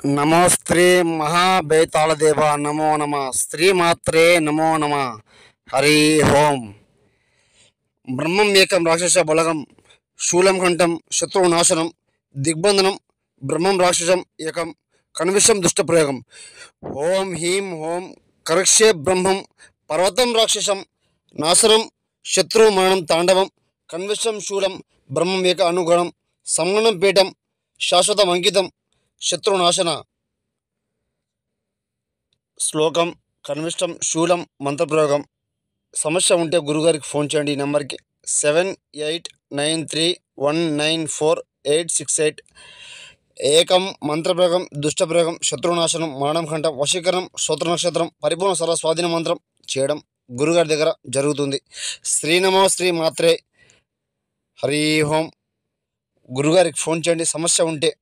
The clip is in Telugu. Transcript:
నమో స్త్రీ మహాబేతాళదేవ నమో నమ స్త్రీమాత్రే నమో నమ హరి ఓం బ్రహ్మం ఏకం రాక్షస బలగం శూలం కంఠం శత్రునాశనం దిగ్బంధనం బ్రహ్మం రాక్షసం ఏకం కన్విషం దుష్టప్రయోగం ఓం హ్రీం ఓం కరక్షే బ్రహ్మం పర్వతం రాక్షసం నాశనం శత్రు మరణం తాండవం కన్విషం శూలం బ్రహ్మం ఏక అనుగుణం సంగణం పీఠం శాశ్వతం అంకితం శత్రునాశన శ్లోకం కన్విష్టం శూలం మంత్రప్రయోగం. సమస్య ఉంటే గురుగారికి ఫోన్ చేయండి. ఈ నెంబర్కి 7893194868. ఏకం మంత్రప్రయోగం దుష్టప్రయోగం శత్రునాశనం మరణం కంఠం వశీకరణం స్తోత్ర నక్షత్రం పరిపూర్ణ సర్వ స్వాధీన మంత్రం చేయడం గురుగారి దగ్గర జరుగుతుంది. శ్రీనమో శ్రీ మాత్రే హరి ఓం. గురుగారికి ఫోన్ చేయండి సమస్య ఉంటే.